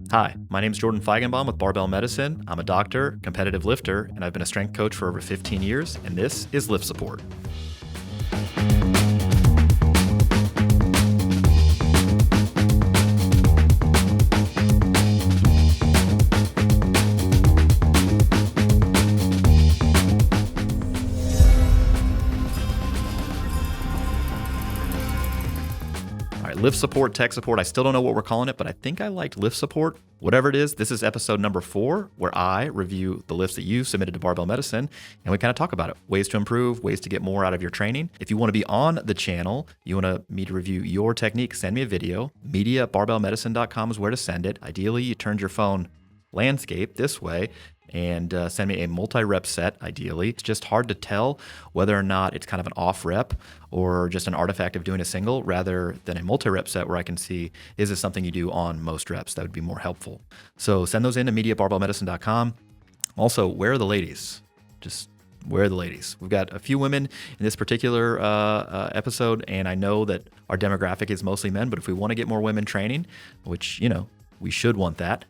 Hi, my name is Jordan Feigenbaum with Barbell Medicine. I'm a doctor, competitive lifter, and I've been a strength coach for over 15 years, and this is Lift Support. Lift support, tech support. I still don't know what we're calling it, but I think I liked lift support. Whatever it is, this is episode number 4, where I review the lifts that you submitted to Barbell Medicine, and we kind of talk about it. Ways to improve, ways to get more out of your training. If you want to be on the channel, you want me to review your technique, send me a video. media@barbellmedicine.com is where to send it. Ideally, you turned your phone landscape this way and send me a multi-rep set, ideally. It's just hard to tell whether or not it's kind of an off rep or just an artifact of doing a single rather than a multi-rep set where I can see, is this something you do on most reps? That would be more helpful. So send those in to media@barbellmedicine.com. Also, where are the ladies? Just where are the ladies? We've got a few women in this particular episode, and I know that our demographic is mostly men, but if we want to get more women training, which, we should want that,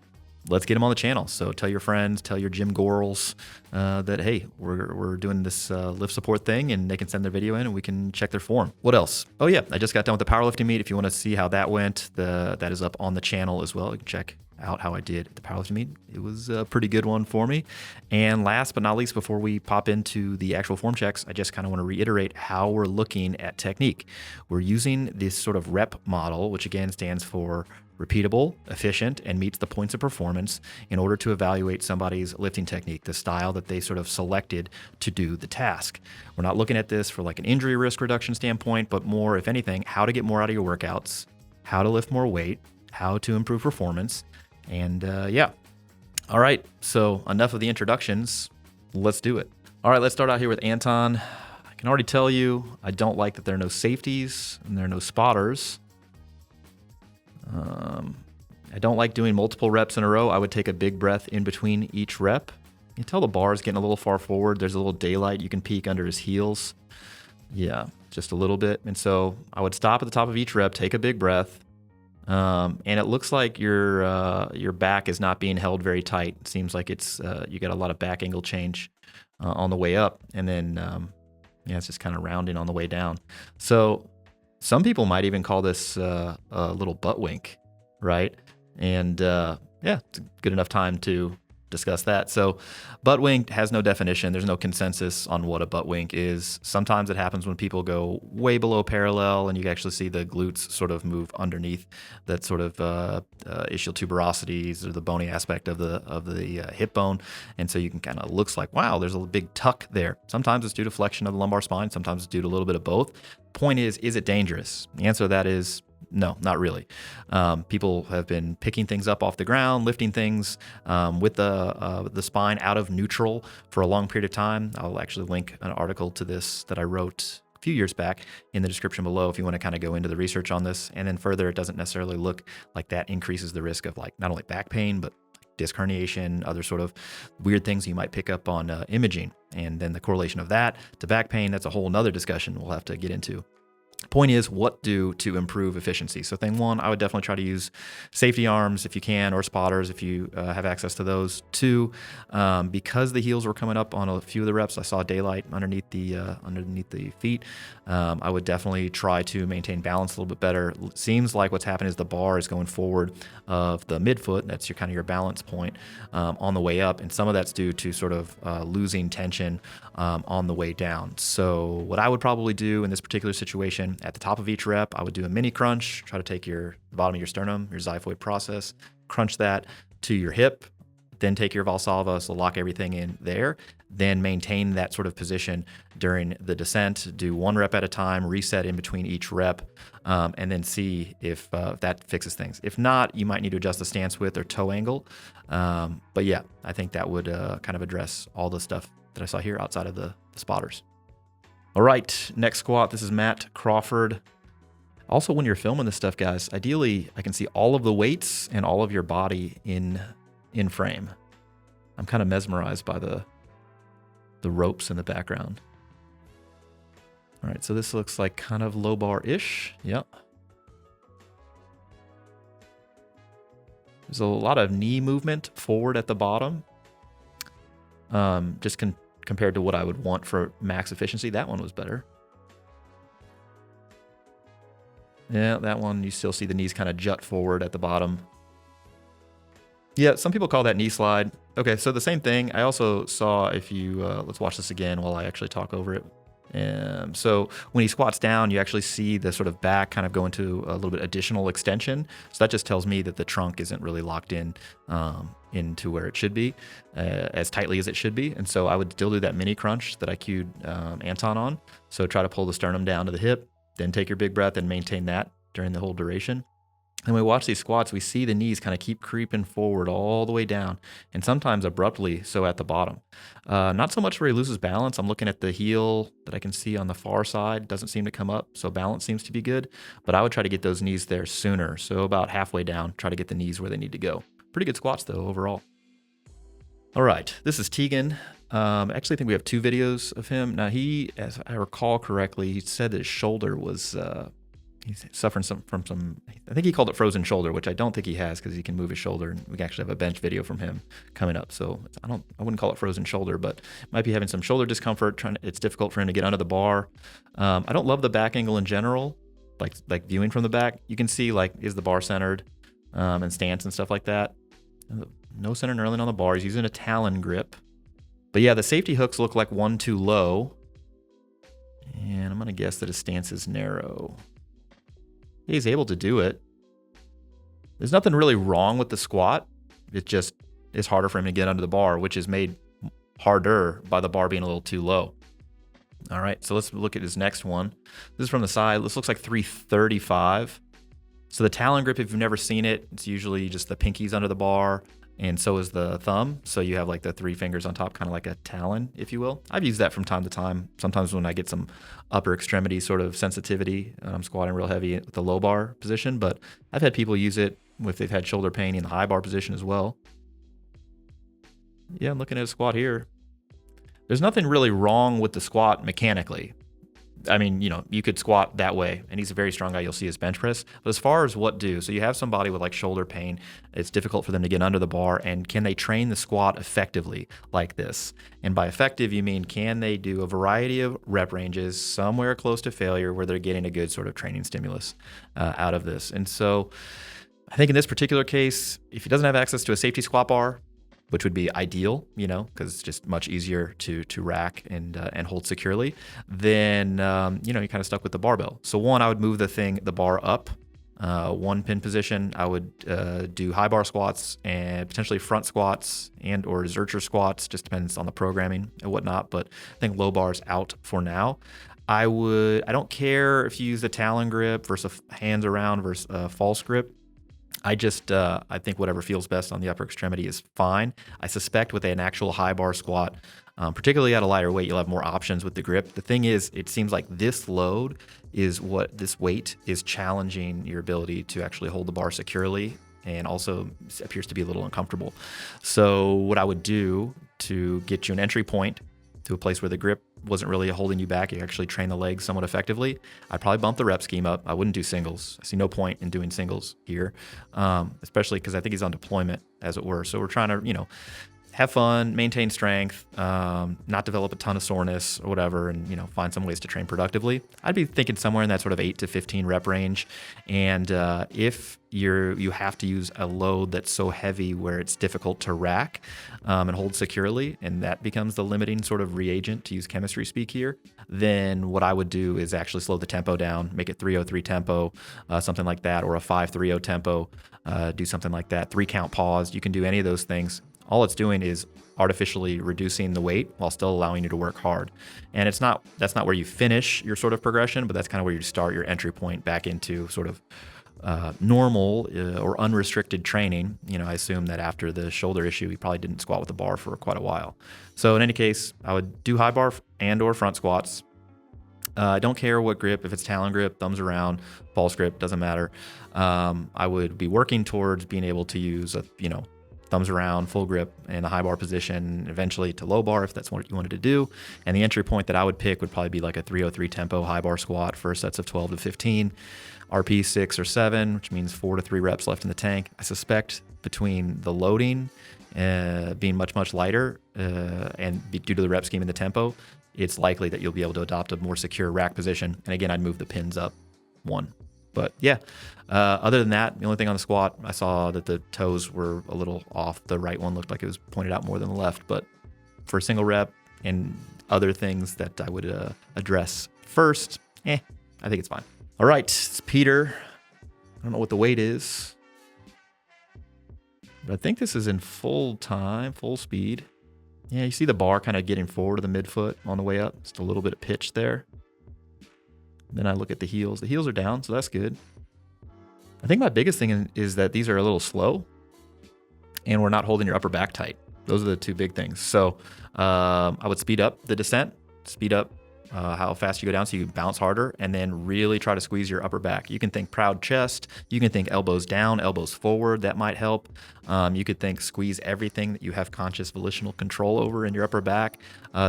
let's get them on the channel. So tell your friends, tell your gym girls that, hey, we're doing this lift support thing, and they can send their video in and we can check their form. What else? Oh yeah, I just got done with the powerlifting meet. If you want to see how that went, that is up on the channel as well. You can check out how I did at the powerlifting meet. It was a pretty good one for me. And last but not least, before we pop into the actual form checks, I just kind of want to reiterate how we're looking at technique. We're using this sort of rep model, which again stands for repeatable, efficient, and meets the points of performance in order to evaluate somebody's lifting technique, the style that they sort of selected to do the task. We're not looking at this for like an injury risk reduction standpoint, but more, if anything, how to get more out of your workouts, how to lift more weight, how to improve performance, and yeah. All right, so enough of the introductions. Let's do it. All right, let's start out here with Anton. I can already tell you, I don't like that there are no safeties and there are no spotters. I don't like doing multiple reps in a row. I would take a big breath in between each rep. You can tell the bar is getting a little far forward. There's a little daylight. You can peek under his heels. Yeah, just a little bit. And so I would stop at the top of each rep, take a big breath. And it looks like your back is not being held very tight. It seems like it's you got a lot of back angle change on the way up. And then, it's just kind of rounding on the way down. So some people might even call this a little butt wink, right? And it's a good enough time to discuss that. So butt wink has no definition. There's no consensus on what a butt wink is. Sometimes it happens when people go way below parallel and you can actually see the glutes sort of move underneath that sort of ischial tuberosities or the bony aspect of the hip bone. And so you can kind of looks like, wow, there's a big tuck there. Sometimes it's due to flexion of the lumbar spine. Sometimes it's due to a little bit of both. Point is it dangerous? The answer to that is no, not really. People have been picking things up off the ground, lifting things with the spine out of neutral for a long period of time. I'll actually link an article to this that I wrote a few years back in the description below if you want to kind of go into the research on this. And then further, it doesn't necessarily look like that increases the risk of like not only back pain, but disc herniation, other sort of weird things you might pick up on imaging. And then the correlation of that to back pain, that's a whole nother discussion we'll have to get into. Point is, what do to improve efficiency? So thing one, I would definitely try to use safety arms if you can, or spotters if you have access to those. Two, because the heels were coming up on a few of the reps, I saw daylight underneath the feet. I would definitely try to maintain balance a little bit better. It seems like what's happening is the bar is going forward of the midfoot. That's your balance point on the way up, and some of that's due to sort of losing tension on the way down. So what I would probably do in this particular situation, at the top of each rep, I would do a mini crunch, try to take the bottom of your sternum, your xiphoid process, crunch that to your hip, then take your Valsalva, so lock everything in there, then maintain that sort of position during the descent, do one rep at a time, reset in between each rep, and then see if that fixes things. If not, you might need to adjust the stance width or toe angle. But yeah, I think that would kind of address all the stuff that I saw here outside of the spotters. All right, next squat. This is Matt Crawford. Also, when you're filming this stuff, guys, ideally, I can see all of the weights and all of your body in frame. I'm kind of mesmerized by the ropes in the background. All right, so this looks like kind of low bar-ish. Yep. There's a lot of knee movement forward at the bottom. Just compared to what I would want for max efficiency. That one was better. Yeah, that one, you still see the knees kind of jut forward at the bottom. Yeah, some people call that knee slide. Okay, so the same thing. I also saw, if you, let's watch this again while I actually talk over it. So when he squats down, you actually see the sort of back kind of go into a little bit additional extension. So that just tells me that the trunk isn't really locked in into where it should be, as tightly as it should be. And so I would still do that mini crunch that I cued Anton on. So try to pull the sternum down to the hip, then take your big breath and maintain that during the whole duration. And when we watch these squats, we see the knees kind of keep creeping forward all the way down, and sometimes abruptly so at the bottom. Not so much where he loses balance. I'm looking at the heel that I can see on the far side. Doesn't seem to come up, so balance seems to be good. But I would try to get those knees there sooner. So about halfway down, try to get the knees where they need to go. Pretty good squats, though, overall. All right, this is Tegan. Actually, I think we have 2 videos of him. Now, he, as I recall correctly, he said that his shoulder was... he's suffering from some, I think he called it frozen shoulder, which I don't think he has because he can move his shoulder. And we actually have a bench video from him coming up. So I wouldn't call it frozen shoulder, but might be having some shoulder discomfort. It's difficult for him to get under the bar. I don't love the back angle in general, like viewing from the back. You can see like, is the bar centered and stance and stuff like that. No center knurling on the bar. He's using a talon grip. But yeah, the safety hooks look like one too low. And I'm going to guess that his stance is narrow. He's able to do it. There's nothing really wrong with the squat. It just is harder for him to get under the bar, which is made harder by the bar being a little too low. All right, so let's look at his next one. This is from the side. This looks like 335. So the talon grip, if you've never seen it, it's usually just the pinkies under the bar, and so is the thumb. So you have like the 3 fingers on top, kind of like a talon, if you will. I've used that from time to time. Sometimes when I get some upper extremity sort of sensitivity, I'm squatting real heavy with the low bar position, but I've had people use it if they've had shoulder pain in the high bar position as well. Yeah, I'm looking at a squat here. There's nothing really wrong with the squat mechanically. I mean, you could squat that way, and he's a very strong guy. You'll see his bench press. But as far as what do, so you have somebody with like shoulder pain, it's difficult for them to get under the bar, and can they train the squat effectively like this? And by effective, you mean, can they do a variety of rep ranges somewhere close to failure where they're getting a good sort of training stimulus out of this? And so I think in this particular case, if he doesn't have access to a safety squat bar, which would be ideal, because it's just much easier to rack and hold securely, then, you're kind of stuck with the barbell. So one, I would move the bar up, 1 pin position. I would do high bar squats and potentially front squats and or Zercher squats, just depends on the programming and whatnot, but I think low bar's out for now. I don't care if you use the talon grip versus hands around versus false grip. I think whatever feels best on the upper extremity is fine. I suspect with an actual high bar squat, particularly at a lighter weight, you'll have more options with the grip. The thing is, it seems like this load is this weight is challenging your ability to actually hold the bar securely, and also appears to be a little uncomfortable. So what I would do to get you an entry point to a place where the grip wasn't really holding you back, you actually train the legs somewhat effectively, I'd probably bump the rep scheme up. I wouldn't do singles. I see no point in doing singles here, especially because I think he's on deployment, as it were. So we're trying to, have fun, maintain strength, not develop a ton of soreness or whatever, and find some ways to train productively. I'd be thinking somewhere in that sort of 8 to 15 rep range. And if you have to use a load that's so heavy where it's difficult to rack and hold securely, and that becomes the limiting sort of reagent, to use chemistry speak here, then what I would do is actually slow the tempo down, make it 303 tempo, something like that, or a 530 tempo, do something like that, 3 count pause. You can do any of those things. All it's doing is artificially reducing the weight while still allowing you to work hard. And that's not where you finish your sort of progression, but that's kind of where you start your entry point back into sort of normal or unrestricted training. I assume that after the shoulder issue, he probably didn't squat with the bar for quite a while. So in any case, I would do high bar and or front squats. I don't care what grip, if it's talon grip, thumbs around, false grip, doesn't matter. I would be working towards being able to use thumbs around, full grip in the high bar position, eventually to low bar if that's what you wanted to do. And the entry point that I would pick would probably be like a 303 tempo high bar squat, first sets of 12 to 15, RP 6 or 7, which means 4 to 3 reps left in the tank. I suspect between the loading being much, much lighter and due to the rep scheme and the tempo, it's likely that you'll be able to adopt a more secure rack position. And again, I'd move the pins up 1. But yeah, other than that, the only thing on the squat, I saw that the toes were a little off. The right one looked like it was pointed out more than the left. But for a single rep and other things that I would address first, I think it's fine. All right, it's Peter. I don't know what the weight is, but I think this is in full time, full speed. Yeah, you see the bar kind of getting forward of the midfoot on the way up. Just a little bit of pitch there. Then I look at the heels. The heels are down, so that's good. I think my biggest thing is that these are a little slow and we're not holding your upper back tight. Those are the 2 big things. So I would speed up the descent, speed up how fast you go down so you bounce harder, and then really try to squeeze your upper back. You can think proud chest. You can think elbows down, elbows forward. That might help. You could think squeeze everything that you have conscious volitional control over in your upper back.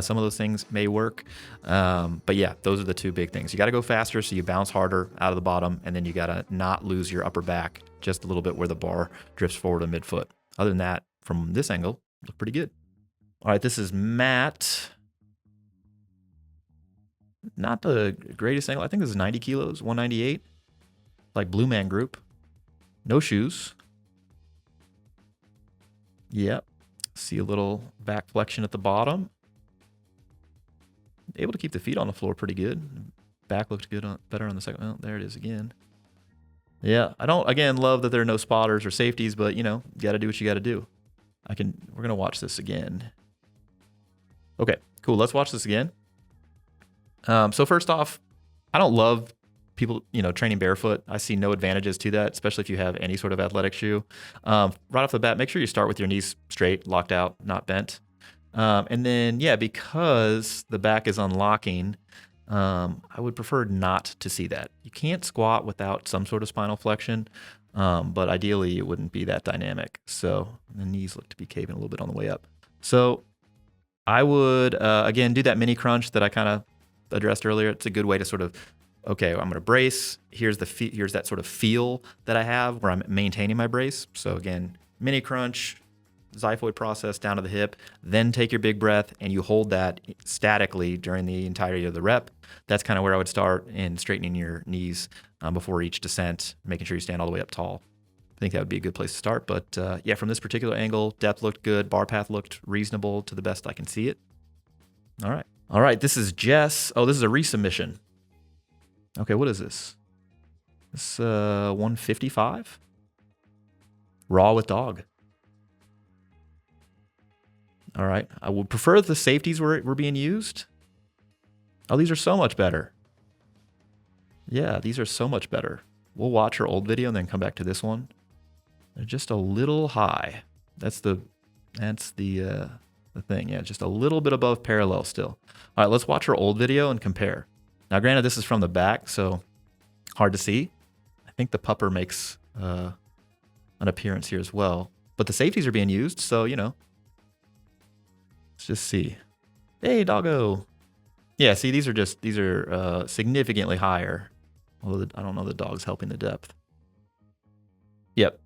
Some of those things may work. But yeah, those are the 2 big things. You got to go faster so you bounce harder out of the bottom, and then you got to not lose your upper back just a little bit where the bar drifts forward to midfoot. Other than that, from this angle, look pretty good. All right, this is Matt. Not the greatest angle. I think this is 90 kilos, 198. Like Blue Man Group. No shoes. Yep. See a little back flexion at the bottom. Able to keep the feet on the floor pretty good. Back looked good, better on the second. Well, there it is again. Yeah, I don't, again, love that there are no spotters or safeties, but, you know, you got to do what you got to do. We're going to watch this again. Okay, cool. Let's watch this again. So first off, I don't love people, training barefoot. I see no advantages to that, especially if you have any sort of athletic shoe. Right off the bat, make sure you start with your knees straight, locked out, not bent. And then, because the back is unlocking, I would prefer not to see that. You can't squat without some sort of spinal flexion, but ideally it wouldn't be that dynamic. So the knees look to be caving a little bit on the way up. So I would, again, do that mini crunch that I kind of addressed earlier. It's a good way to sort of, okay, I'm going to brace. Here's that sort of feel that I have where I'm maintaining my brace. So again, mini crunch, xiphoid process down to the hip, then take your big breath and you hold that statically during the entirety of the rep. That's kind of where I would start in straightening your knees before each descent, making sure you stand all the way up tall. I think that would be a good place to start. But from this particular angle, depth looked good. Bar path looked reasonable to the best I can see it. All right, this is Jess. Oh, this is a resubmission. Okay, what is this? This 155? Raw with dog. All right, I would prefer if the safeties were being used. Oh, these are so much better. Yeah, these are so much better. We'll watch her old video and then come back to this one. They're just a little high. That's the thing. Yeah, just a little bit above parallel still. All right, let's watch her old video and compare. Now, granted, this is from the back, so hard to see. I think the pupper makes an appearance here as well. But the safeties are being used, so, let's just see. Hey, doggo. Yeah, see, these are significantly higher. Although I don't know the dog's helping the depth. Yep,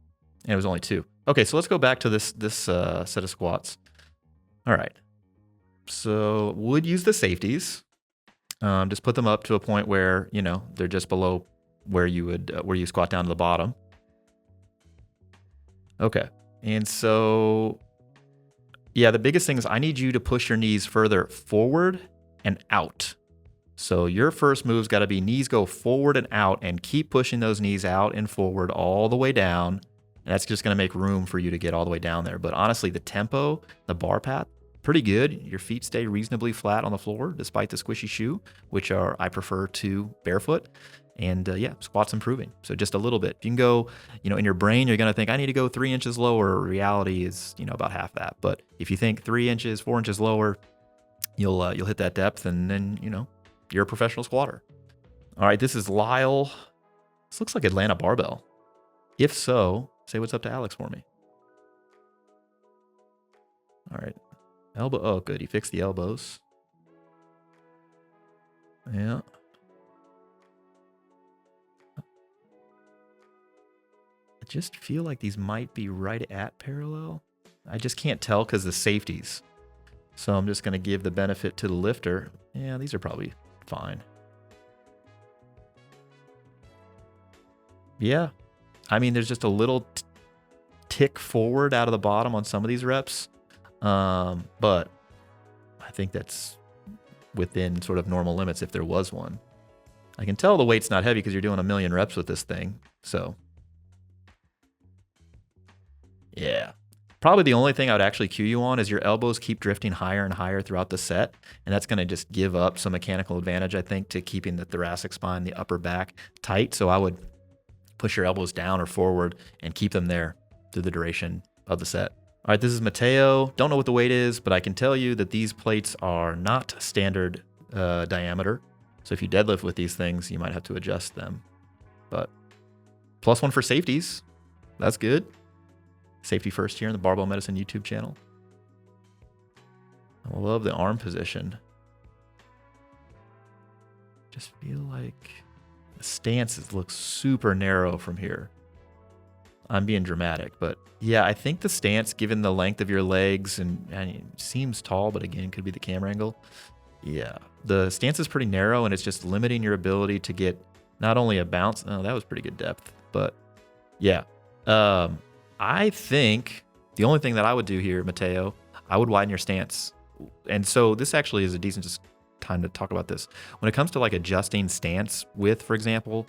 and it was only 2. Okay, so let's go back to this set of squats. All right, so would use the safeties. Just put them up to a point where they're just below where you squat down to the bottom. Okay, and so the biggest thing is I need you to push your knees further forward and out. So your first move's got to be knees go forward and out, and keep pushing those knees out and forward all the way down. And that's just going to make room for you to get all the way down there. But honestly, the tempo, the bar path, pretty good. Your feet stay reasonably flat on the floor despite the squishy shoe, which I prefer to barefoot. And squat's improving. So just a little bit. If you can go, in your brain, you're going to think, I need to go 3 inches lower. Reality is, about half that. But if you think 3 inches, 4 inches lower, you'll hit that depth, and then, you're a professional squatter. All right, this is Lyle. This looks like Atlanta barbell. If so, say what's up to Alex for me. All right. Elbow. Oh, good. He fixed the elbows. Yeah. I just feel like these might be right at parallel. I just can't tell because the safeties. So I'm just going to give the benefit to the lifter. Yeah, these are probably fine. Yeah. I mean, there's just a little tick forward out of the bottom on some of these reps. But I think that's within sort of normal limits if there was one. I can tell the weight's not heavy because you're doing a million reps with this thing. So, yeah. Probably the only thing I would actually cue you on is your elbows keep drifting higher and higher throughout the set. And that's going to just give up some mechanical advantage, I think, to keeping the thoracic spine, the upper back tight. So I would push your elbows down or forward and keep them there through the duration of the set. All right, this is Mateo. Don't know what the weight is, but I can tell you that these plates are not standard diameter. So if you deadlift with these things, you might have to adjust them. But +1 for safeties. That's good. Safety first here in the Barbell Medicine YouTube channel. I love the arm position. Just feel like the stances look super narrow from here. I'm being dramatic, but yeah, I think the stance, given the length of your legs, and it seems tall, but again, could be the camera angle. Yeah, the stance is pretty narrow, and it's just limiting your ability to get not only a bounce. Oh, that was pretty good depth, but yeah. I think the only thing that I would do here, Mateo, I would widen your stance. And so this actually is a decent just time to talk about this. When it comes to like adjusting stance width, for example,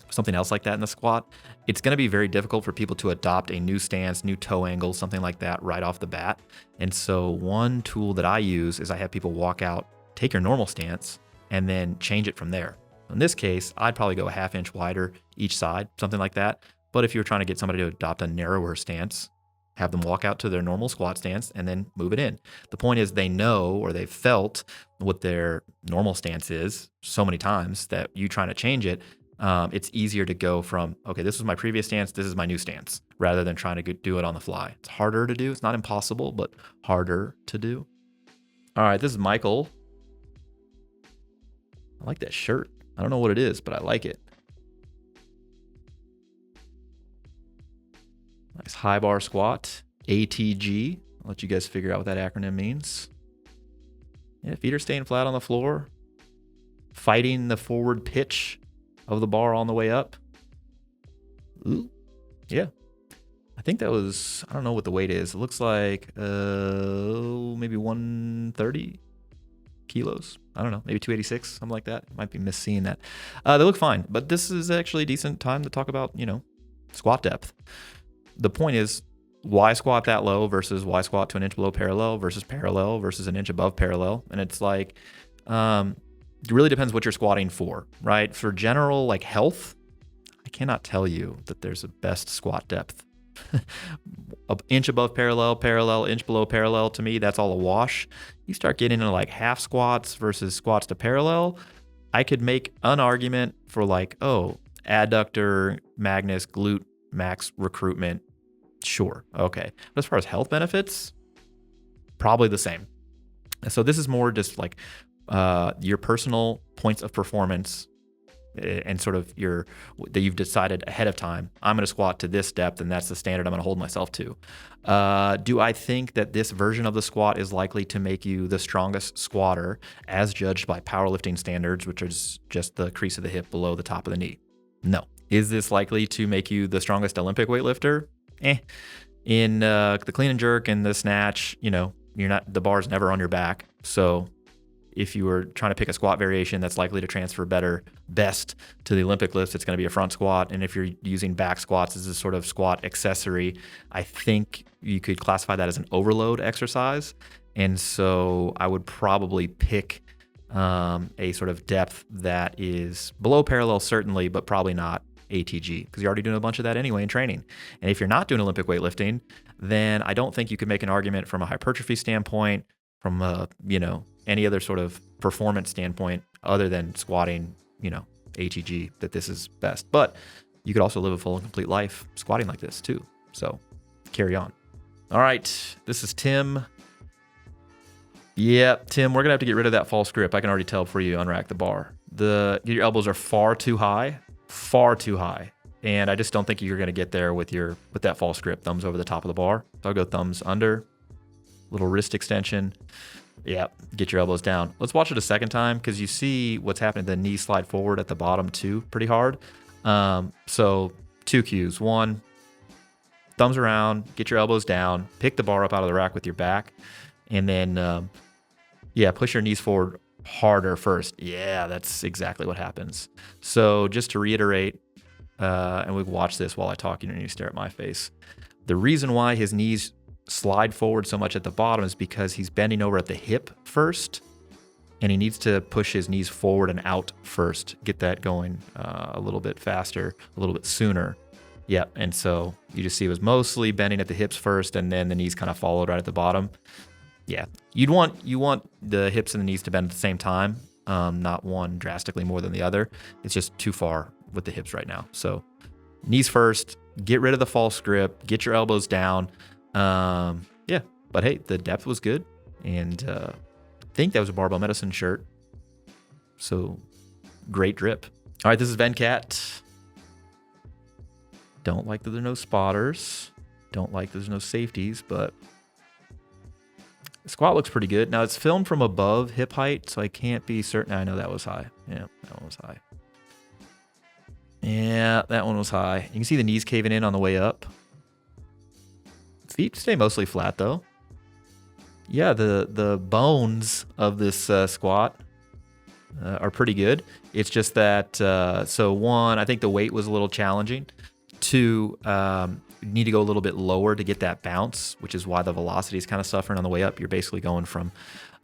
something else like that in the squat, it's going to be very difficult for people to adopt a new stance, new toe angle, something like that right off the bat. And so one tool that I use is I have people walk out, take your normal stance, and then change it from there. In this case, I'd probably go a ½ inch wider each side, something like that. But if you were trying to get somebody to adopt a narrower stance, have them walk out to their normal squat stance and then move it in. The point is they know or they've felt what their normal stance is so many times that you trying to change it, it's easier to go from, okay, this was my previous stance, this is my new stance, rather than trying to do it on the fly. It's harder to do. It's not impossible, but harder to do. All right, this is Michael. I like that shirt. I don't know what it is, but I like it. Nice high bar squat, ATG. I'll let you guys figure out what that acronym means. Yeah, feet are staying flat on the floor, fighting the forward pitch of the bar on the way up. Ooh, yeah. I think that was, I don't know what the weight is. It looks like maybe 130 kilos. I don't know, maybe 286, something like that. Might be misseeing that. They look fine, but this is actually a decent time to talk about, squat depth. The point is, why squat that low versus why squat to an inch below parallel versus an inch above parallel? And it's like, it really depends what you're squatting for, right? For general like health, I cannot tell you that there's a best squat depth. An inch above parallel, inch below parallel, to me, that's all a wash. You start getting into like half squats versus squats to parallel, I could make an argument for like, oh, adductor, magnus, glute, max recruitment. Sure. Okay. But as far as health benefits, probably the same. So this is more just like your personal points of performance and sort of that you've decided ahead of time. I'm going to squat to this depth, and that's the standard I'm going to hold myself to. Do I think that this version of the squat is likely to make you the strongest squatter as judged by powerlifting standards, which is just the crease of the hip below the top of the knee? No. Is this likely to make you the strongest Olympic weightlifter? In the clean and jerk and the snatch, the bar's never on your back. So if you were trying to pick a squat variation that's likely to transfer best to the Olympic lifts, it's going to be a front squat. And if you're using back squats as a sort of squat accessory, I think you could classify that as an overload exercise. And so I would probably pick a sort of depth that is below parallel, certainly, but probably not ATG, because you're already doing a bunch of that anyway in training. And if you're not doing Olympic weightlifting, then I don't think you could make an argument from a hypertrophy standpoint, from any other sort of performance standpoint other than squatting, ATG, that this is best. But you could also live a full and complete life squatting like this too. So carry on. All right, this is Tim. Yeah, Tim, we're gonna have to get rid of that false grip. I can already tell before you unrack the bar. Your elbows are far too high, and I just don't think you're gonna get there with that false grip. Thumbs over the top of the bar. So I'll go thumbs under, little wrist extension. Yeah, get your elbows down. Let's watch it a second time because you see what's happening. The knees slide forward at the bottom too, pretty hard. So 2 cues. 1, thumbs around, get your elbows down, pick the bar up out of the rack with your back, and then push your knees forward harder first. Yeah, that's exactly what happens. So just to reiterate, and we watch this while I talk, you need to stare at my face. The reason why his knees slide forward so much at the bottom is because he's bending over at the hip first, and he needs to push his knees forward and out first. Get that going a little bit faster, a little bit sooner. Yeah, and so you just see it was mostly bending at the hips first, and then the knees kind of followed right at the bottom. Yeah, you want the hips and the knees to bend at the same time, not one drastically more than the other. It's just too far with the hips right now. So knees first, get rid of the false grip, get your elbows down. But hey, the depth was good, and I think that was a Barbell Medicine shirt. So great drip. All right, this is Venkat. Don't like that there are no spotters. Don't like there's no safeties, but the squat looks pretty good. Now it's filmed from above hip height, so I can't be certain. I know that was high. Yeah, that one was high. Yeah, that one was high. You can see the knees caving in on the way up. Feet stay mostly flat though. Yeah, the bones of this squat are pretty good. It's just that, so 1, I think the weight was a little challenging. 2, you need to go a little bit lower to get that bounce, which is why the velocity is kind of suffering on the way up. You're basically going from,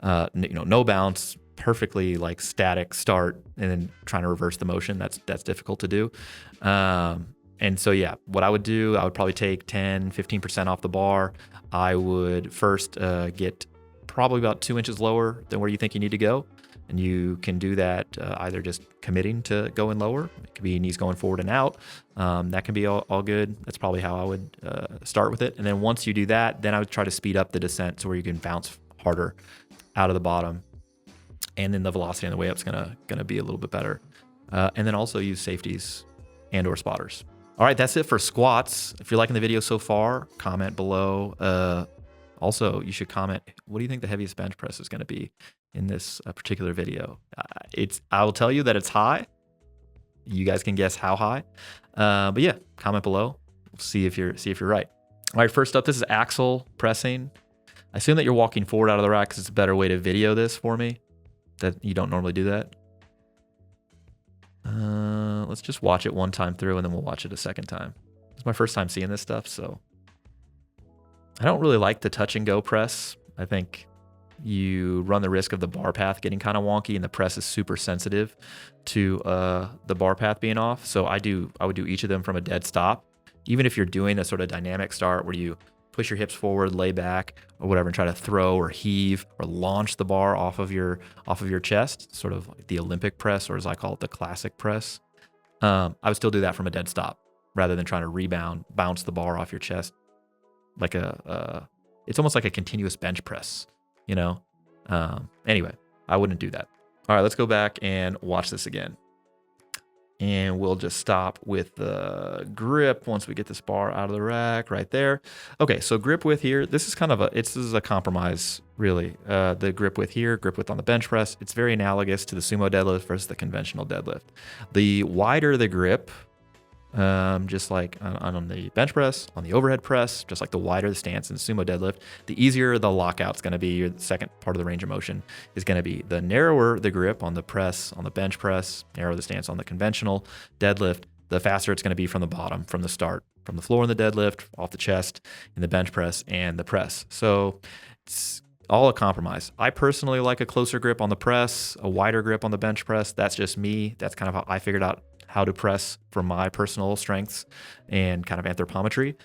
no bounce, perfectly like static start, and then trying to reverse the motion. That's difficult to do. And so, yeah, what I would do, I would probably take 10, 15% off the bar. I would first get probably about 2 inches lower than where you think you need to go. And you can do that either just committing to going lower. It could be knees going forward and out. That can be all good. That's probably how I would start with it. And then once you do that, then I would try to speed up the descent to where you can bounce harder out of the bottom. And then the velocity on the way up is gonna be a little bit better. And then also use safeties and or spotters. All right, that's it for squats. If you're liking the video so far, comment below. Also, you should comment, what do you think the heaviest bench press is going to be in this particular video? I will tell you that it's high. You guys can guess how high. But yeah, comment below. We'll see if you're right. All right, first up, this is Axel pressing. I assume that you're walking forward out of the rack because it's a better way to video this for me. That you don't normally do that. Let's just watch it one time through and then we'll watch it a second time. It's my first time seeing this stuff, so I don't really like the touch and go press. I think you run the risk of the bar path getting kind of wonky, and the press is super sensitive to the bar path being off. So I would do each of them from a dead stop. Even if you're doing a sort of dynamic start where you push your hips forward, lay back, or whatever, and try to throw or heave or launch the bar off of your chest, sort of like the Olympic press, or as I call it, the classic press. I would still do that from a dead stop rather than trying to bounce the bar off your chest like it's almost like a continuous bench press, you know? Anyway, I wouldn't do that. All right, let's go back and watch this again. And we'll just stop with the grip once we get this bar out of the rack right there. Okay, so grip width here, this is kind of this is a compromise, really. The grip width here, grip width on the bench press, it's very analogous to the sumo deadlift versus the conventional deadlift. The wider the grip, just like on the bench press, on the overhead press, just like the wider the stance in sumo deadlift, the easier the lockout's going to be. Your second part of the range of motion is going to be. The narrower the grip on the press, on the bench press, narrower the stance on the conventional deadlift, the faster it's going to be from the bottom, from the start, from the floor in the deadlift, off the chest in the bench press and the press. So it's all a compromise. I personally like a closer grip on the press, a wider grip on the bench press. That's just me. That's kind of how I figured out how to press for my personal strengths and kind of anthropometry.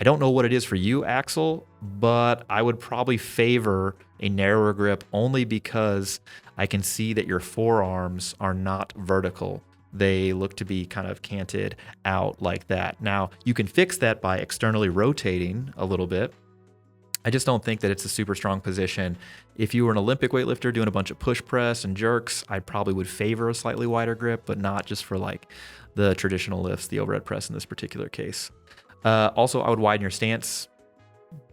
I don't know what it is for you, Axel, but I would probably favor a narrower grip only because I can see that your forearms are not vertical. They look to be kind of canted out like that. Now, you can fix that by externally rotating a little bit I just don't think that it's a super strong position. If you were an Olympic weightlifter doing a bunch of push press and jerks, I probably would favor a slightly wider grip, but not just for like the traditional lifts, the overhead press in this particular case. Also, I would widen your stance.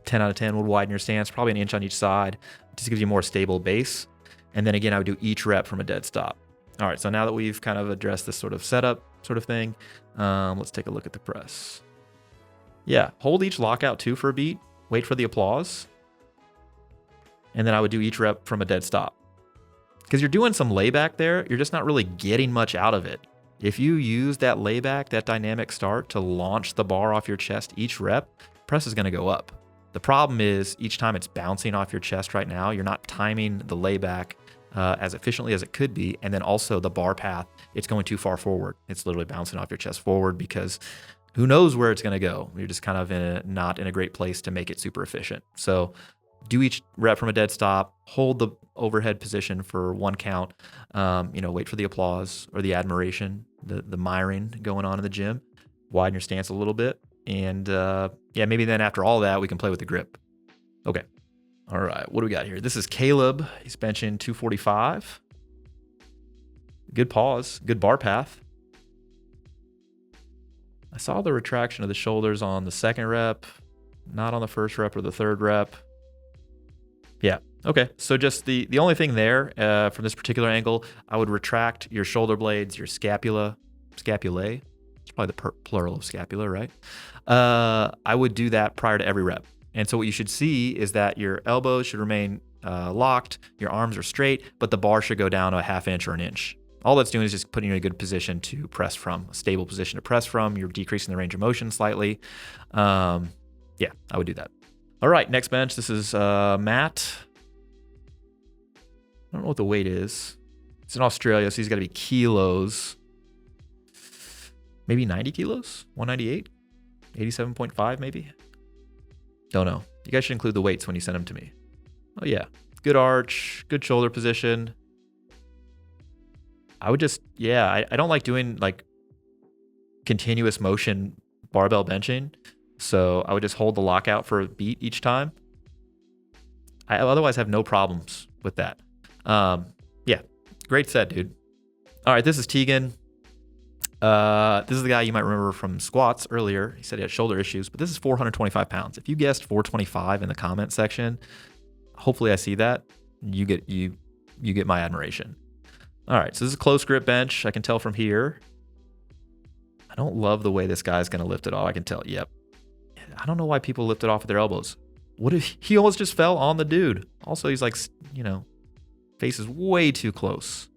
10 out of 10 would widen your stance, probably an inch on each side. Just gives you a more stable base. And then again, I would do each rep from a dead stop. All right, so now that we've kind of addressed this sort of setup sort of thing, let's take a look at the press. Yeah, hold each lockout too for a beat. Wait for the applause. And then I would do each rep from a dead stop. Because you're doing some layback there, you're just not really getting much out of it. If you use that layback, that dynamic start to launch the bar off your chest each rep, press is going to go up. The problem is each time it's bouncing off your chest right now, you're not timing the layback as efficiently as it could be. And then also the bar path, it's going too far forward. It's literally bouncing off your chest forward because who knows where it's going to go. You're just kind of not in a great place to make it super efficient. So do each rep from a dead stop, hold the overhead position for one count, wait for the applause or the admiration, the miring going on in the gym, widen your stance a little bit. And maybe then after all that, we can play with the grip. Okay. All right. What do we got here? This is Caleb. He's benching 245. Good pause, good bar path. I saw the retraction of the shoulders on the second rep, not on the first rep or the third rep. Yeah. Okay. So just the only thing there from this particular angle, I would retract your shoulder blades, your scapulae. It's probably the plural of scapula, right? I would do that prior to every rep. And so what you should see is that your elbows should remain locked, your arms are straight, but the bar should go down a half inch or an inch. All that's doing is just putting you in a good position to press from, a stable position to press from. You're decreasing the range of motion slightly. I would do that. All right, next bench. This is Matt. I don't know what the weight is. It's in Australia, so he's got to be kilos. Maybe 90 kilos? 198? 87.5 maybe? Don't know. You guys should include the weights when you send them to me. Oh yeah, good arch, good shoulder position. I would just, I don't like doing like continuous motion barbell benching. So I would just hold the lockout for a beat each time. I otherwise have no problems with that. Great set, dude. All right, this is Tegan. This is the guy you might remember from squats earlier. He said he had shoulder issues, but this is 425 pounds. If you guessed 425 in the comment section, hopefully I see that. You get my admiration. All right, so this is a close grip bench. I can tell from here. I don't love the way this guy's going to lift it off. I can tell. Yep. I don't know why people lift it off with their elbows. What if he almost just fell on the dude? Also, he's like, face is way too close.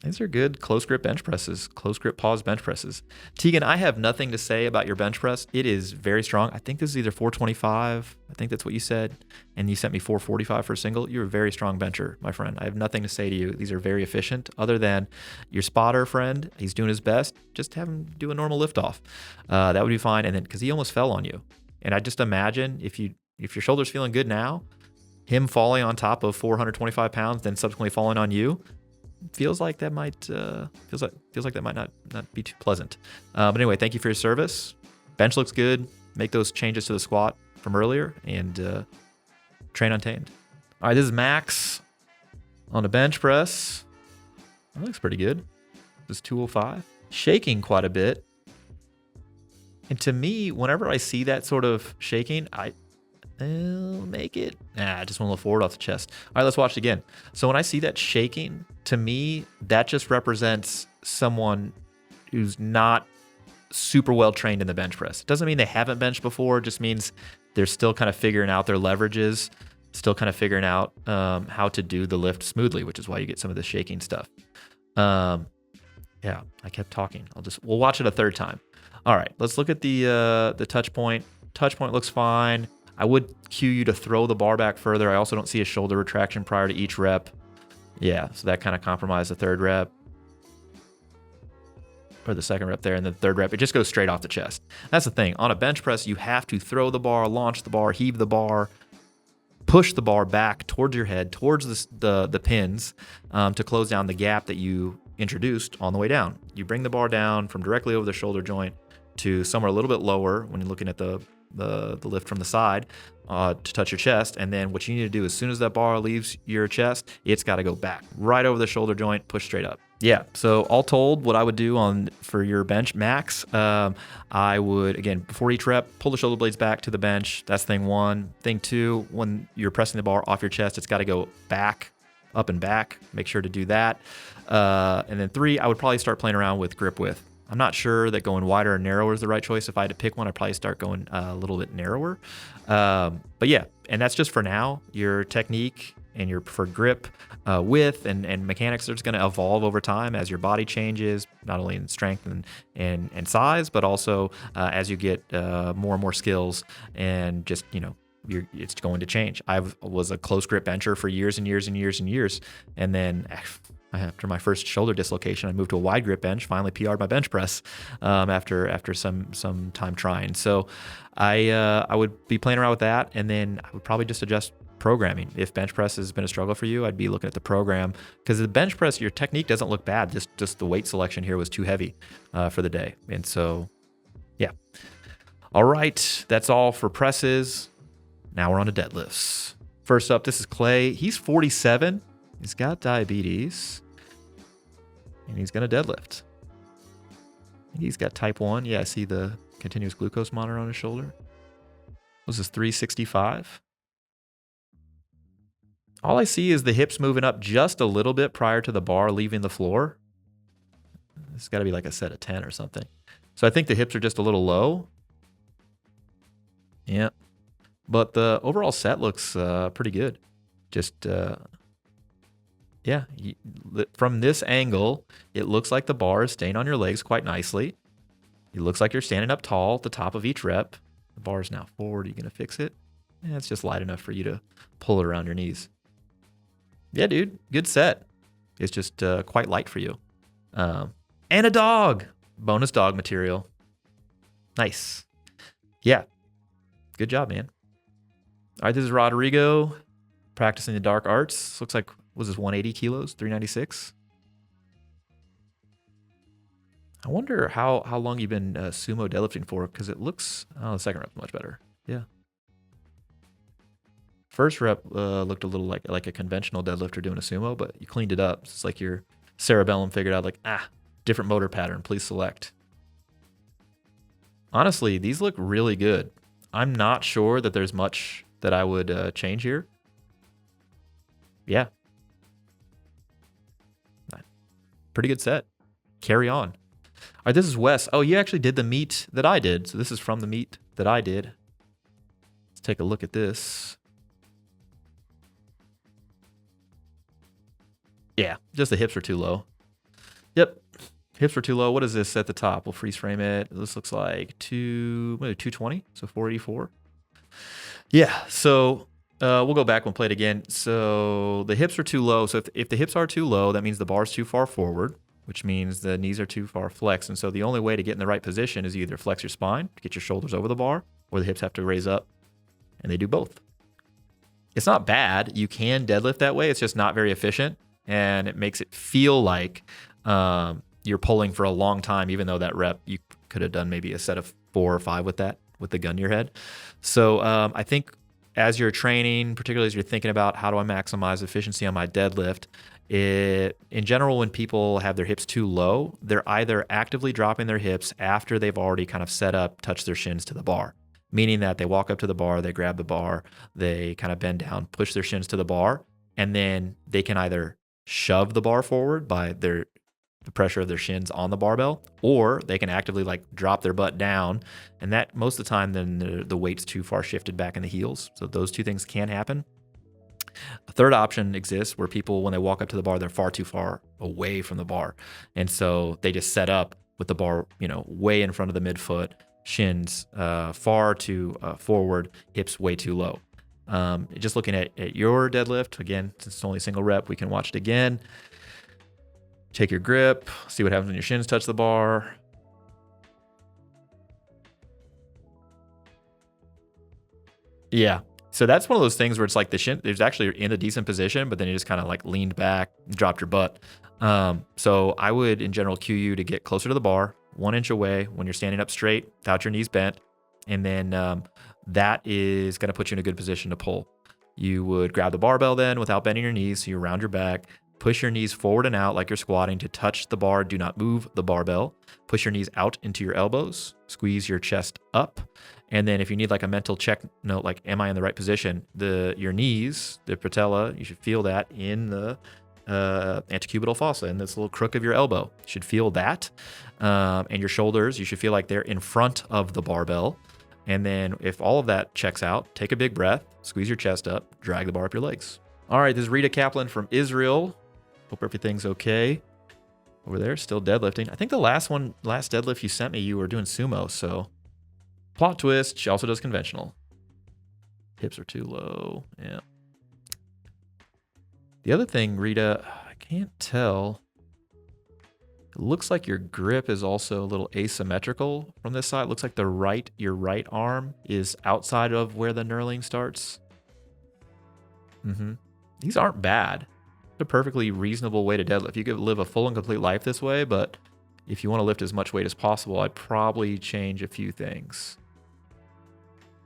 These are good close grip bench presses, close grip pause bench presses. Tegan, I have nothing to say about your bench press. It is very strong. I think this is either 425. I think that's what you said. And you sent me 445 for a single. You're a very strong bencher, my friend. I have nothing to say to you. These are very efficient. Other than your spotter friend, he's doing his best. Just have him do a normal lift off. That would be fine. And then, because he almost fell on you. And I just imagine if your shoulder's feeling good now, him falling on top of 425 pounds, then subsequently falling on you, feels like that might not be too pleasant. But anyway, thank you for your service. Bench looks good. Make those changes to the squat from earlier and train untamed. All right, this is Max on a bench press. That looks pretty good. This is 205. Shaking quite a bit. And to me, whenever I see that sort of shaking, I'll make it. I just want to look forward off the chest. All right, let's watch it again. So when I see that shaking, to me, that just represents someone who's not super well trained in the bench press. It doesn't mean they haven't benched before. It just means they're still kind of figuring out their leverages, still kind of figuring out how to do the lift smoothly, which is why you get some of the shaking stuff. I kept talking. We'll watch it a third time. All right, let's look at the touch point. Touch point looks fine. I would cue you to throw the bar back further. I also don't see a shoulder retraction prior to each rep. Yeah, so that kind of compromised the third rep. Or the second rep there, and the third rep, it just goes straight off the chest. That's the thing. On a bench press, you have to throw the bar, launch the bar, heave the bar, push the bar back towards your head, towards the pins to close down the gap that you introduced on the way down. You bring the bar down from directly over the shoulder joint to somewhere a little bit lower when you're looking at the the lift from the side to touch your chest. And then what you need to do, as soon as that bar leaves your chest, it's got to go back right over the shoulder joint, push straight up. Yeah, so all told, what I would do for your bench max, I would, again, before each rep, pull the shoulder blades back to the bench. That's thing one. Thing two, when you're pressing the bar off your chest, it's got to go back, up and back. Make sure to do that. And then three, I would probably start playing around with grip width. I'm not sure that going wider or narrower is the right choice. If I had to pick one, I'd probably start going a little bit narrower. But yeah, and that's just for now. Your technique and your preferred grip width and mechanics are just going to evolve over time as your body changes, not only in strength and size, but also as you get more and more skills and just, it's going to change. I was a close grip bencher for years and years and years and years. And then after my first shoulder dislocation, I moved to a wide grip bench, finally PR'd my bench press after some time trying. So I would be playing around with that, and then I would probably just adjust programming. If bench press has been a struggle for you, I'd be looking at the program, because the bench press, your technique doesn't look bad. Just the weight selection here was too heavy for the day. And so, yeah. All right, that's all for presses. Now we're on to deadlifts. First up, this is Clay. He's 47. He's got diabetes, and he's going to deadlift. He's got type 1. Yeah, I see the continuous glucose monitor on his shoulder. This is 365. All I see is the hips moving up just a little bit prior to the bar leaving the floor. It's got to be like a set of 10 or something. So I think the hips are just a little low. Yeah. But the overall set looks pretty good. Just, yeah. From this angle, it looks like the bar is staying on your legs quite nicely. It looks like you're standing up tall at the top of each rep. The bar is now forward. Are you going to fix it? Yeah, it's just light enough for you to pull it around your knees. Yeah, dude, good set. It's just quite light for you. And a dog. Bonus dog material. Nice. Yeah. Good job, man. All right, this is Rodrigo practicing the dark arts. Looks like, was this 180 kilos, 396? I wonder how long you've been sumo deadlifting for, because it looks, the second rep's much better. Yeah. First rep looked a little like a conventional deadlifter doing a sumo, but you cleaned it up. It's like your cerebellum figured out different motor pattern, please select. Honestly, these look really good. I'm not sure that there's much that I would change here. Yeah. Pretty good set. Carry on. All right, this is Wes. Oh, you actually did the meet that I did. So this is from the meet that I did. Let's take a look at this. Yeah, just the hips are too low. Yep, hips are too low. What is this at the top? We'll freeze frame it. This looks like 220, so 484. Yeah, so we'll go back and play it again. So the hips are too low. So if the hips are too low, that means the bar's too far forward, which means the knees are too far flexed. And so the only way to get in the right position is either flex your spine to get your shoulders over the bar, or the hips have to raise up, and they do both. It's not bad. You can deadlift that way. It's just not very efficient, and it makes it feel like you're pulling for a long time, even though that rep, you could have done maybe a set of 4 or 5 with that, with the gun to your head. So I think as you're training, particularly as you're thinking about how do I maximize efficiency on my deadlift, in general, when people have their hips too low, they're either actively dropping their hips after they've already kind of set up, touched their shins to the bar, meaning that they walk up to the bar, they grab the bar, they kind of bend down, push their shins to the bar, and then they can either shove the bar forward by the pressure of their shins on the barbell, or they can actively drop their butt down, and that most of the time then the weight's too far shifted back in the heels. So those two things can happen. A third option exists where people, when they walk up to the bar, they're far too far away from the bar, and so they just set up with the bar, way in front of the midfoot, shins far too forward, hips way too low. Just looking at your deadlift, again, since it's only a single rep, we can watch it again. Take your grip, see what happens when your shins touch the bar. Yeah. So that's one of those things where it's like the shin, there's actually in a decent position, but then you just kind of leaned back, dropped your butt. So I would, in general, cue you to get closer to the bar, 1 inch away when you're standing up straight, without your knees bent. And then that is going to put you in a good position to pull. You would grab the barbell then without bending your knees. So you round your back, push your knees forward and out like you're squatting to touch the bar. Do not move the barbell. Push your knees out into your elbows. Squeeze your chest up. And then if you need like a mental check note, like, am I in the right position? Your knees, the patella, you should feel that in the antecubital fossa, in this little crook of your elbow. You should feel that. And your shoulders, you should feel like they're in front of the barbell. And then if all of that checks out, take a big breath, squeeze your chest up, drag the bar up your legs. All right, this is Rita Kaplan from Israel. Hope everything's okay over there, still deadlifting. I think the last deadlift you sent me, you were doing sumo, so plot twist, she also does conventional. Hips are too low, yeah. The other thing, Rita, I can't tell. It looks like your grip is also a little asymmetrical from this side. It looks like your right arm is outside of where the knurling starts. These aren't bad. It's a perfectly reasonable way to deadlift. You could live a full and complete life this way, but if you want to lift as much weight as possible, I'd probably change a few things.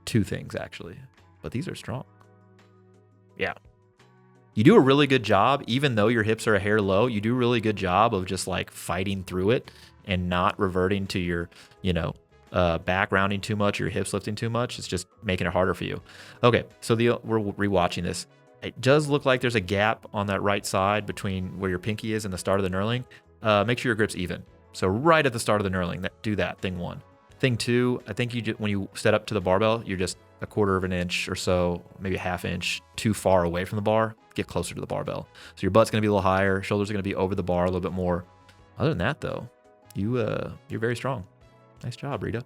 2 things, actually. But these are strong. Yeah. You do a really good job, even though your hips are a hair low, you do a really good job of just like fighting through it and not reverting to your, back rounding too much, your hips lifting too much. It's just making it harder for you. Okay, so we're rewatching this. It does look like there's a gap on that right side between where your pinky is and the start of the knurling. Make sure your grip's even. So right at the start of the knurling, do that, thing 1. Thing 2, I think when you set up to the barbell, you're just a 1/4 of an inch or so, maybe a 1/2 inch too far away from the bar. Get closer to the barbell. So your butt's going to be a little higher, shoulders are going to be over the bar a little bit more. Other than that, though, you're very strong. Nice job, Rita.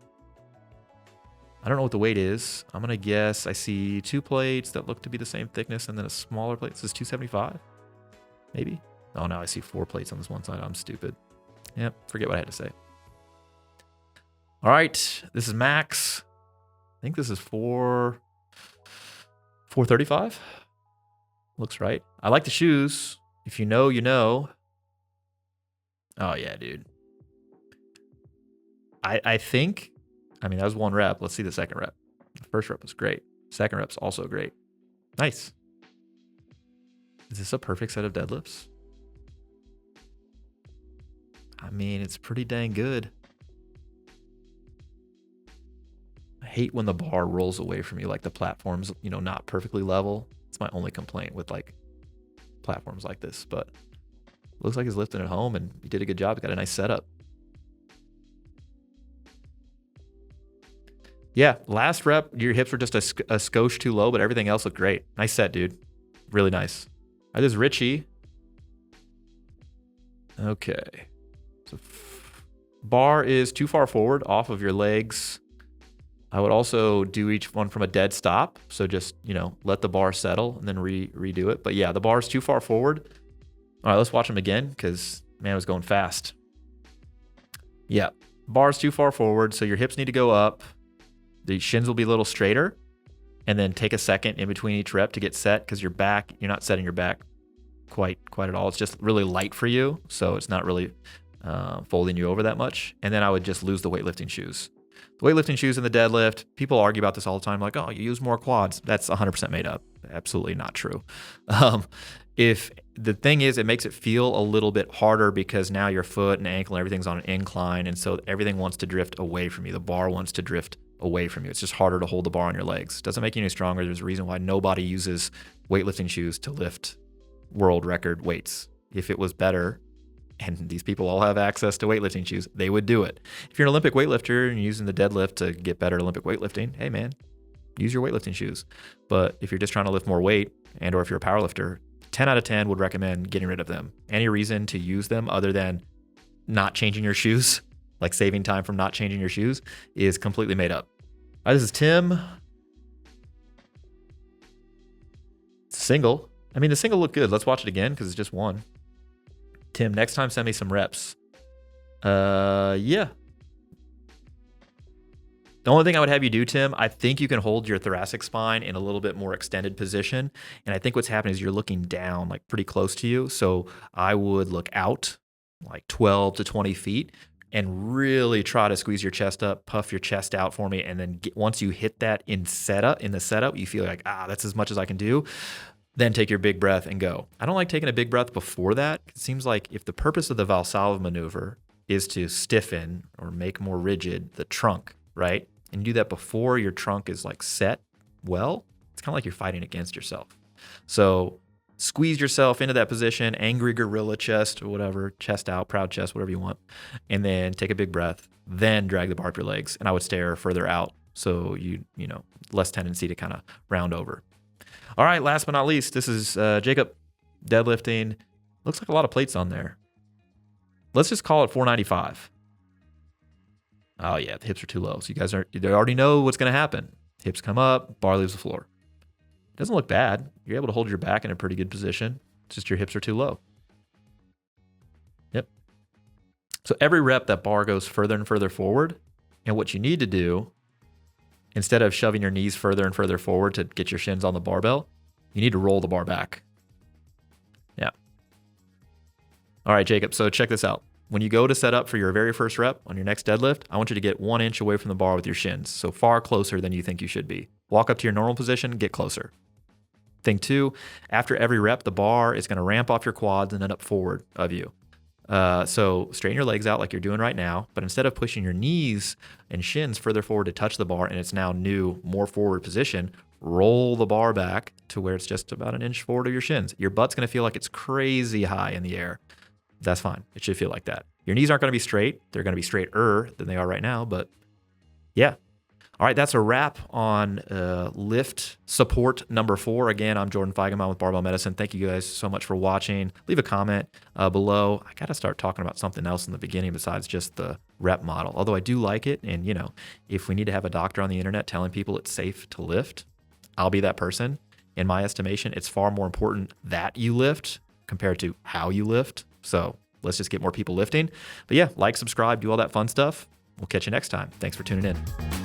I don't know what the weight is. I'm going to guess I see 2 plates that look to be the same thickness and then a smaller plate. This is 275, maybe? Oh, no, I see 4 plates on this one side. I'm stupid. Yep, forget what I had to say. All right, this is max. I think this is 435. Looks right. I like the shoes. If you know, you know. Oh, yeah, dude. I think, that was 1 rep. Let's see the second rep. The first rep was great. Second rep's also great. Nice. Is this a perfect set of deadlifts? It's pretty dang good. I hate when the bar rolls away from you, like the platform's, not perfectly level. It's my only complaint with like platforms like this, but looks like he's lifting at home and he did a good job. He got a nice setup. Yeah, last rep, your hips were just a skosh too low, but everything else looked great. Nice set, dude. Really nice. All right, this is Richie. Okay. So bar is too far forward off of your legs. I would also do each one from a dead stop. So just, let the bar settle and then redo it. But yeah, the bar is too far forward. All right, let's watch him again because, man, it was going fast. Yeah, bar's too far forward. So your hips need to go up. The shins will be a little straighter. And then take a second in between each rep to get set because your back, you're not setting your back quite at all. It's just really light for you. So it's not really folding you over that much. And then I would just lose the weightlifting shoes. The weightlifting shoes in the deadlift, people argue about this all the time, like, oh, you use more quads. That's 100% made up. Absolutely not true. If the thing is, it makes it feel a little bit harder because now your foot and ankle and everything's on an incline, and so everything wants to drift away from you. The bar wants to drift away from you. It's just harder to hold the bar on your legs. Doesn't make you any stronger. There's a reason why nobody uses weightlifting shoes to lift world record weights. If it was better, and these people all have access to weightlifting shoes, they would do it. If you're an Olympic weightlifter and you're using the deadlift to get better at Olympic weightlifting, hey man, use your weightlifting shoes. But if you're just trying to lift more weight, and or if you're a powerlifter, 10 out of 10 would recommend getting rid of them. Any reason to use them other than not changing your shoes, like saving time from not changing your shoes, is completely made up. All right, this is Tim. It's a single. The single looked good. Let's watch it again because it's just 1. Tim, next time send me some reps. Yeah. The only thing I would have you do, Tim, I think you can hold your thoracic spine in a little bit more extended position. And I think what's happening is you're looking down, like pretty close to you. So I would look out like 12 to 20 feet. and really try to squeeze your chest up, puff your chest out for me. And then once you hit that in the setup, you feel like, that's as much as I can do. Then take your big breath and go. I don't like taking a big breath before that. It seems like if the purpose of the Valsalva maneuver is to stiffen or make more rigid the trunk, right? And you do that before your trunk is like set well, it's kind of like you're fighting against yourself. So squeeze yourself into that position, angry gorilla chest or whatever, chest out, proud chest, whatever you want. And then take a big breath, then drag the bar up your legs. And I would stare further out so you know, less tendency to kind of round over. All right, last but not least, this is Jacob deadlifting. Looks like a lot of plates on there. Let's just call it 495. Oh yeah, the hips are too low. So you already know what's going to happen. Hips come up, bar leaves the floor. Doesn't look bad. You're able to hold your back in a pretty good position. It's just your hips are too low. Yep. So every rep, that bar goes further and further forward. And what you need to do, instead of shoving your knees further and further forward to get your shins on the barbell, you need to roll the bar back. Yeah. All right, Jacob. So check this out. When you go to set up for your very first rep on your next deadlift, I want you to get 1 inch away from the bar with your shins. So far closer than you think you should be. Walk up to your normal position, get closer. Thing 2, after every rep, the bar is going to ramp off your quads and then up forward of you. So straighten your legs out like you're doing right now, but instead of pushing your knees and shins further forward to touch the bar in its now new, more forward position, roll the bar back to where it's just about 1 inch forward of your shins. Your butt's going to feel like it's crazy high in the air. That's fine. It should feel like that. Your knees aren't going to be straight. They're going to be straighter than they are right now, but yeah. All right, that's a wrap on lift support number 4. Again, I'm Jordan Feigenbaum with Barbell Medicine. Thank you guys so much for watching. Leave a comment below. I got to start talking about something else in the beginning besides just the rep model, although I do like it. And, you know, if we need to have a doctor on the internet telling people it's safe to lift, I'll be that person. In my estimation, it's far more important that you lift compared to how you lift. So let's just get more people lifting. But yeah, like, subscribe, do all that fun stuff. We'll catch you next time. Thanks for tuning in.